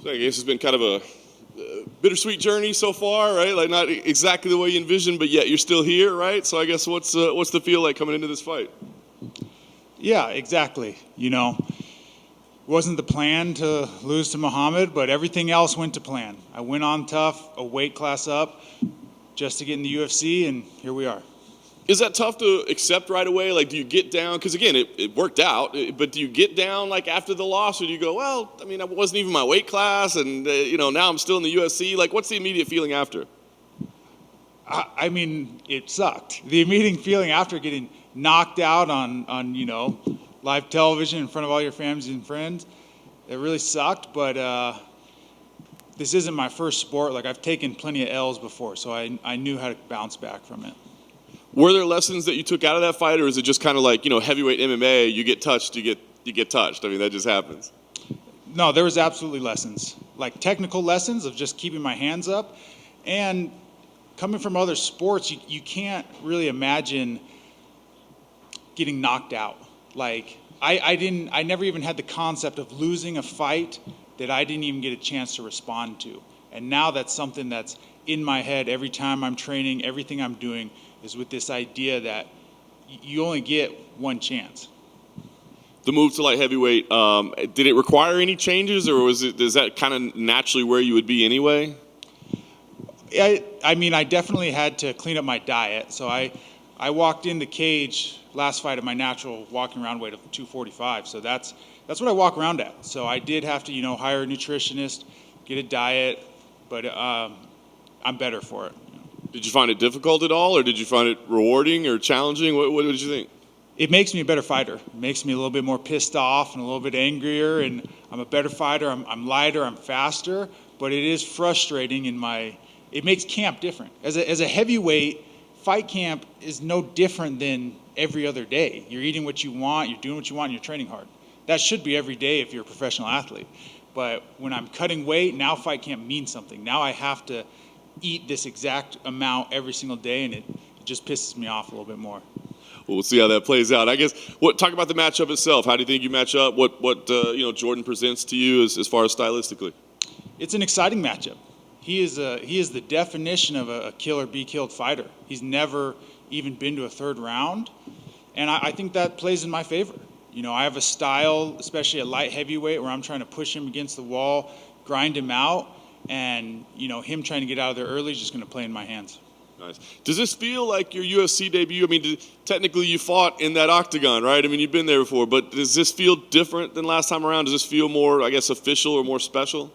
So I guess it's been kind of a bittersweet journey so far, right? Like not exactly the way you envisioned, but yet you're still here, right? So I guess what's the feel like coming into this fight? Yeah, exactly. Wasn't the plan to lose to Muhammad, but everything else went to plan. I went on tough, a weight class up, just to get in the UFC, and here we are. Is that tough to accept right away? Like, do you get down? Because again, it worked out, but do you get down like after the loss, or do you go, well, I mean, I wasn't even my weight class, and now I'm still in the UFC. Like, what's the immediate feeling after? I mean, it sucked. The immediate feeling after getting knocked out on live television in front of all your families and friends, it really sucked. But this isn't my first sport. Like, I've taken plenty of L's before, so I knew how to bounce back from it. Were there lessons that you took out of that fight, or is it just kind of like, heavyweight MMA, you get touched, you get touched? I mean, that just happens. No, there was absolutely lessons, like technical lessons of just keeping my hands up. And coming from other sports, you can't really imagine getting knocked out. Like, I never even had the concept of losing a fight that I didn't even get a chance to respond to. And now that's something that's in my head every time I'm training, everything I'm doing is with this idea that you only get one chance. The move to light heavyweight, did it require any changes, or is that kind of naturally where you would be anyway? I mean, I definitely had to clean up my diet. So I walked in the cage last fight at my natural walking around weight of 245. So that's what I walk around at. So I did have to, hire a nutritionist, get a diet, but I'm better for it. Did you find it difficult at all, or did you find it rewarding or challenging? What did you think? It makes me a better fighter. It makes me a little bit more pissed off and a little bit angrier, and I'm a better fighter. I'm lighter, I'm faster, but it is frustrating it makes camp different. As a heavyweight, fight camp is no different than every other day. You're eating what you want, you're doing what you want, and you're training hard. That should be every day if you're a professional athlete. But when I'm cutting weight, now fight camp means something. Now I have to eat this exact amount every single day, and it just pisses me off a little bit more. Well, we'll see how that plays out. I guess, talk about the matchup itself. How do you think you match up? What Jordan presents to you as far as stylistically? It's an exciting matchup. He is the definition of a kill or be killed fighter. He's never even been to a third round, and I think that plays in my favor. I have a style, especially at light heavyweight, where I'm trying to push him against the wall, grind him out, and him trying to get out of there early is just going to play in my hands. Nice. Does this feel like your UFC debut? I mean, technically you fought in that octagon, right? I mean, you've been there before, but does this feel different than last time around? Does this feel more, I guess, official or more special?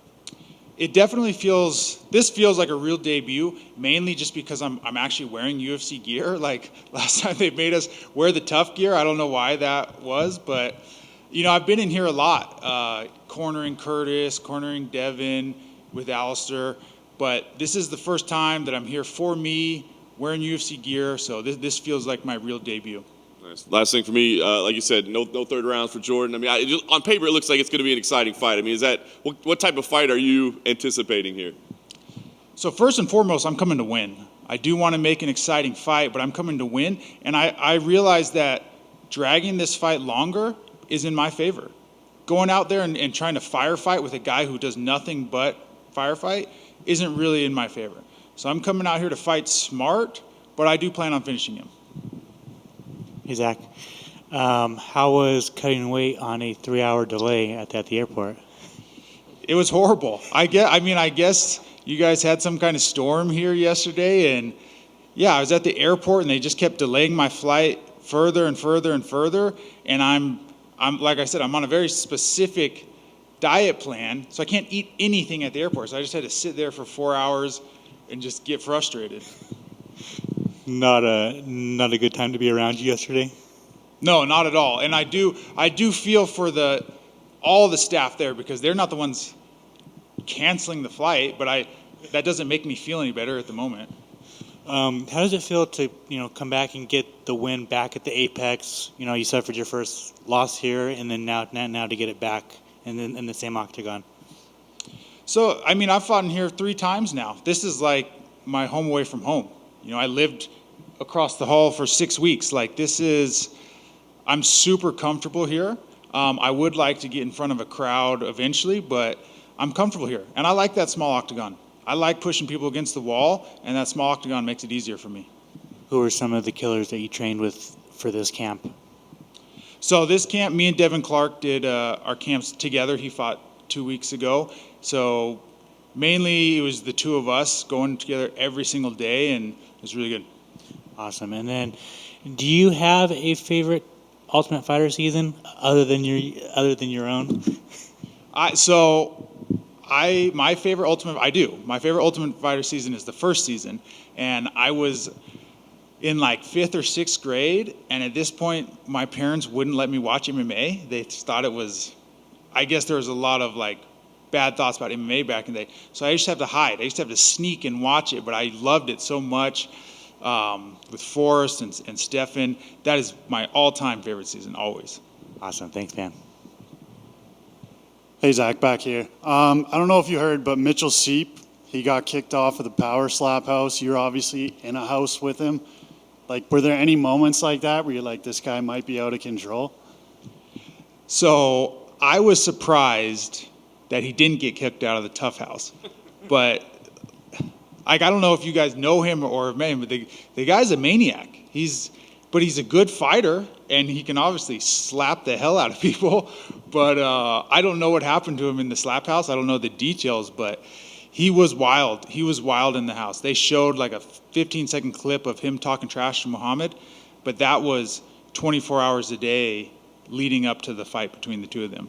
It definitely feels like a real debut, mainly just because I'm actually wearing UFC gear. Like, last time they made us wear the tough gear. I don't know why that was, but, I've been in here a lot, cornering Curtis, cornering Devin with Alistair. But this is the first time that I'm here for me, wearing UFC gear, so this feels like my real debut. Nice. Last thing for me, like you said, no third rounds for Jordan. I mean, on paper it looks like it's going to be an exciting fight. I mean, what type of fight are you anticipating here? So first and foremost, I'm coming to win. I do want to make an exciting fight, but I'm coming to win, and I realize that dragging this fight longer is in my favor. Going out there and trying to firefight with a guy who does nothing but firefight isn't really in my favor. So I'm coming out here to fight smart, but I do plan on finishing him. Hey, Zach. How was cutting weight on a 3-hour delay at the airport? It was horrible. I guess you guys had some kind of storm here yesterday, and yeah, I was at the airport and they just kept delaying my flight further and further and further, and I'm like I said, I'm on a very specific diet plan, so I can't eat anything at the airport. So I just had to sit there for 4 hours and just get frustrated. Not a good time to be around you yesterday? No, not at all. And I do feel for all the staff there, because they're not the ones canceling the flight, but that doesn't make me feel any better at the moment. How does it feel to come back and get the win back at the Apex? You suffered your first loss here, and then now to get it back in the same octagon. So, I've fought in here 3 times now. This is like my home away from home. I lived across the hall for 6 weeks. I'm super comfortable here. I would like to get in front of a crowd eventually, but I'm comfortable here. And I like that small octagon. I like pushing people against the wall, and that small octagon makes it easier for me. Who are some of the killers that you trained with for this camp? So this camp, me and Devin Clark did our camps together. He fought 2 weeks ago. So mainly it was the two of us going together every single day, and it was really good. Awesome. And then, do you have a favorite Ultimate Fighter season other than your own? My favorite Ultimate Fighter season is the first season, and I was in like 5th or 6th grade, and at this point my parents wouldn't let me watch MMA. They thought it was, I guess there was a lot of like bad thoughts about MMA back in the day, so I used to have to hide. I used to have to sneak and watch it, but I loved it so much. With Forrest and Stefan, that is my all-time favorite season, always. Awesome. Thanks, man. Hey, Zach, back here. I don't know if you heard, but Mitchell Seep, he got kicked off of the Power Slap house. You're obviously in a house with him. Like, were there any moments like that where you're like, this guy might be out of control? So I was surprised that he didn't get kicked out of the Tough House. But I don't know if you guys know him or met him, but the guy's a maniac. But he's a good fighter, and he can obviously slap the hell out of people. But I don't know what happened to him in the slap house. I don't know the details, but he was wild. He was wild in the house. They showed like a 15-second clip of him talking trash to Muhammad, but that was 24 hours a day leading up to the fight between the two of them.